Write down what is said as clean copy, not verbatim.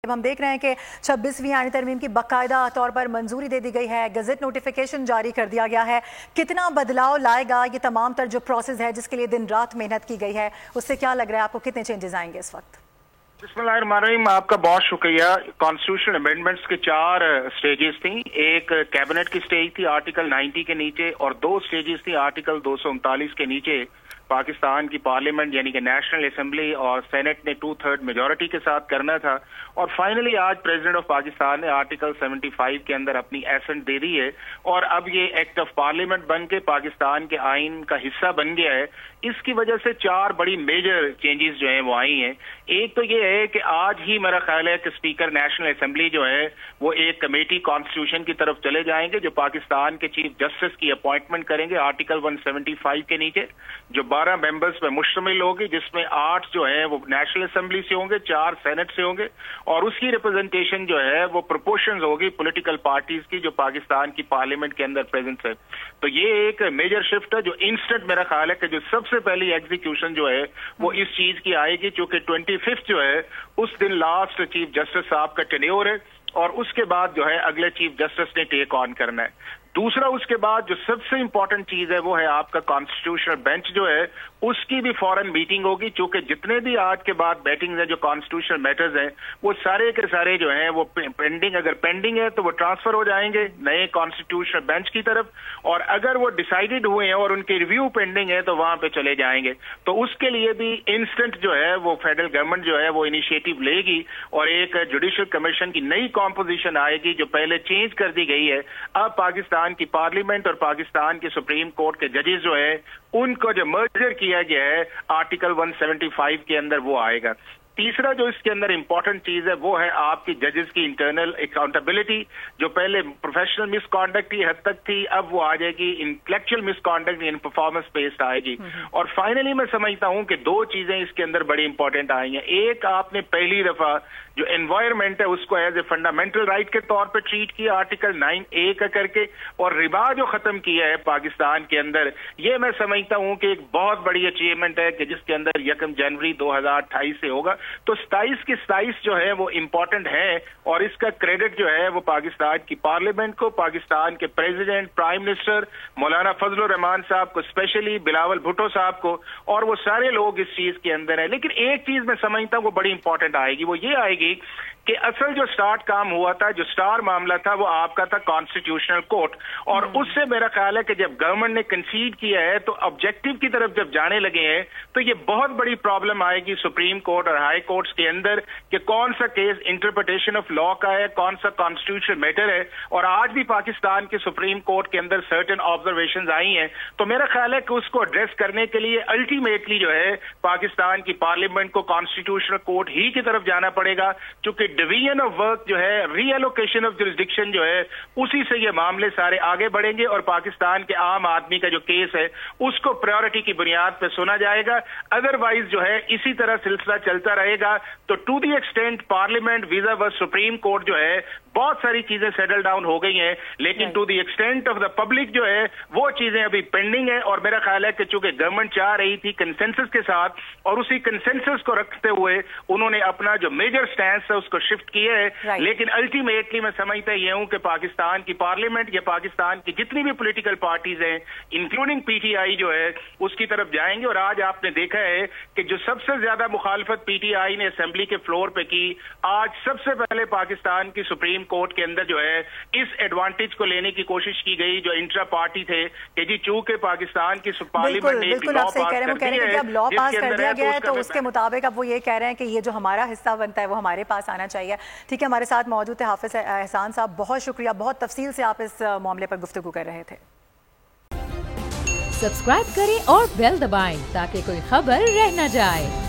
हम देख रहे हैं कि 26वीं आईनी तरमीम की बाकायदा तौर पर मंजूरी दे दी गई है, गजट नोटिफिकेशन जारी कर दिया गया है। कितना बदलाव लाएगा ये तमाम तर जो प्रोसेस है जिसके लिए दिन रात मेहनत की गई है, उससे क्या लग रहा है आपको, कितने चेंजेस आएंगे इस वक्त? बिस्मिल्लाहिर्रहमानिर्रहीम, आपका बहुत शुक्रिया। कॉन्स्टिट्यूशनल अमेंडमेंट्स के 4 स्टेजेस थी। एक कैबिनेट की स्टेज थी आर्टिकल 90 के नीचे, और 2 स्टेजेस थी आर्टिकल 239 के नीचे। पाकिस्तान की पार्लियामेंट यानी कि नेशनल असेंबली और सेनेट ने 2/3 मेजॉरिटी के साथ करना था, और फाइनली आज प्रेसिडेंट ऑफ पाकिस्तान ने आर्टिकल 75 के अंदर अपनी एसेंट दे दी है, और अब ये एक्ट ऑफ पार्लियामेंट बन के पाकिस्तान के आइन का हिस्सा बन गया है। इसकी वजह से 4 बड़ी मेजर चेंजेस जो हैं वो आई हैं। एक तो ये है कि आज ही मेरा ख्याल है कि स्पीकर नेशनल असेंबली जो है वो एक कमेटी कॉन्स्टिट्यूशन की तरफ चले जाएंगे जो पाकिस्तान के चीफ जस्टिस की अपॉइंटमेंट करेंगे आर्टिकल 175 के नीचे, जो 12 मेंबर्स पे मुश्तमिल होगी, जिसमें 8 जो है वो नेशनल असेंबली से होंगे, 4 सेनेट से होंगे, और उसकी रिप्रेजेंटेशन जो है वो प्रोपोर्शन होगी पॉलिटिकल पार्टीज की जो पाकिस्तान की पार्लियामेंट के अंदर प्रेजेंट है। तो ये एक मेजर शिफ्ट है जो इंस्टेंट मेरा ख्याल है कि जो सबसे पहली एग्जीक्यूशन जो है वो इस चीज की आएगी, चूंकि 25 जो है उस दिन लास्ट चीफ जस्टिस साहब का टेन्योर है, और उसके बाद जो है अगले चीफ जस्टिस ने टेक ऑन करना है। दूसरा, उसके बाद जो सबसे इंपॉर्टेंट चीज है वो है आपका कॉन्स्टिट्यूशनल बेंच जो है उसकी भी फौरन मीटिंग होगी, क्योंकि जितने भी आज के बाद बैटिंग है जो कॉन्स्टिट्यूशनल मैटर्स हैं वो सारे के सारे जो हैं वो पेंडिंग, अगर पेंडिंग है तो वो ट्रांसफर हो जाएंगे नए कॉन्स्टिट्यूशनल बेंच की तरफ, और अगर वो डिसाइडेड हुए हैं और उनके रिव्यू पेंडिंग है तो वहां पे चले जाएंगे। तो उसके लिए भी इंस्टेंट जो है वो फेडरल गवर्नमेंट जो है वो इनिशिएटिव लेगी, और एक जुडिशल कमीशन की नई कॉम्पोजिशन आएगी जो पहले चेंज कर दी गई है। अब पाकिस्तान की पार्लियामेंट और पाकिस्तान के सुप्रीम कोर्ट के जजेस जो है उनको जो मर्जर किया गया है आर्टिकल 175 के अंदर वो आएगा। तीसरा जो इसके अंदर इंपॉर्टेंट चीज है वो है आपकी जजेस की इंटरनल अकाउंटेबिलिटी, जो पहले प्रोफेशनल मिसकॉन्डक्ट की हद तक थी अब वो आ जाएगी इंटेलेक्चुअल मिसकॉन्डक्ट इन परफॉर्मेंस बेस्ड आएगी। और फाइनली मैं समझता हूं कि 2 चीजें इसके अंदर बड़ी इंपॉर्टेंट आई हैं। एक, आपने पहली दफा जो एनवायरमेंट है उसको एज ए फंडामेंटल राइट के तौर पे ट्रीट किया आर्टिकल 9A का करके, और रिबा जो खत्म किया है पाकिस्तान के अंदर, ये मैं समझता हूं कि एक बहुत बड़ी अचीवमेंट है कि जिसके अंदर 1 जनवरी 2028 से होगा। तो 27 की 27 जो है वो इंपॉर्टेंट है, और इसका क्रेडिट जो है वो पाकिस्तान की पार्लियामेंट को, पाकिस्तान के प्रेसिडेंट, प्राइम मिनिस्टर मौलाना फजलुर रहमान साहब को, स्पेशली बिलावल भुट्टो साहब को, और वो सारे लोग इस चीज के अंदर है। लेकिन एक चीज मैं समझता हूं वो बड़ी इंपॉर्टेंट आएगी, वो ये आएगी कि असल जो स्टार्ट काम हुआ था, जो स्टार मामला था वो आपका था कॉन्स्टिट्यूशनल कोर्ट, और उससे मेरा ख्याल है कि जब गवर्नमेंट ने कंसीड किया है तो ऑब्जेक्टिव की तरफ जब जाने लगे हैं तो ये बहुत बड़ी प्रॉब्लम आएगी सुप्रीम कोर्ट और हाई कोर्ट्स के अंदर कि कौन सा केस इंटरप्रिटेशन ऑफ लॉ का है, कौन सा कॉन्स्टिट्यूशनल मैटर है। और आज भी पाकिस्तान के सुप्रीम कोर्ट के अंदर सर्टेन ऑब्जर्वेशंस आई हैं, तो मेरा ख्याल है कि उसको एड्रेस करने के लिए अल्टीमेटली जो है पाकिस्तान की पार्लियामेंट को कॉन्स्टिट्यूशनल कोर्ट ही की तरफ जाना पड़ेगा, क्योंकि डिवीजन ऑफ वर्क जो है, रीएलोकेशन ऑफ जुरिसडिक्शन जो है, उसी से ये मामले सारे आगे बढ़ेंगे, और पाकिस्तान के आम आदमी का जो केस है उसको प्रायोरिटी की बुनियाद पर सुना जाएगा। अदरवाइज जो है इसी तरह सिलसिला चलता रहेगा। तो टू दी एक्सटेंट पार्लियामेंट वीजा वर्स सुप्रीम कोर्ट जो है बहुत सारी चीजें सेटल डाउन हो गई हैं, लेकिन to the extent of the public जो है वो चीजें अभी पेंडिंग है। और मेरा ख्याल है कि चूंकि गवर्नमेंट चाह रही थी कंसेंसस के साथ, और उसी कंसेंसस को रखते हुए उन्होंने अपना जो मेजर स्टैंड है उसको शिफ्ट किया है। लेकिन अल्टीमेटली मैं समझता ये हूं कि पाकिस्तान की पार्लियामेंट या पाकिस्तान की जितनी भी पॉलिटिकल पार्टीज हैं इंक्लूडिंग PTI जो है उसकी तरफ जाएंगे। और आज आपने देखा है कि जो सबसे ज्यादा मुखालफत PTI ने असेंबली के फ्लोर पे की, आज सबसे पहले पाकिस्तान की सुप्रीम कोर्ट के अंदर जो है इस एडवांटेज को लेने की कोशिश की गई जो इंट्रा पार्टी थे कि जी चूंकि पाकिस्तान की पार्लियामेंट ने एक लॉ पास कर दिया है, अब लॉ पास कर दिया गया है तो उसके मुताबिक अब वो ये कह रहे हैं कि ये जो हमारा हिस्सा बनता है वो हमारे पास आना चाहिए। ठीक है, हमारे साथ मौजूद थे हाफिज एहसान साहब, बहुत शुक्रिया, बहुत तफसील से आप इस मामले पर गुफ्तगू कर रहे थे। सब्सक्राइब करें और बेल दबाएं ताकि कोई खबर रह न जाए।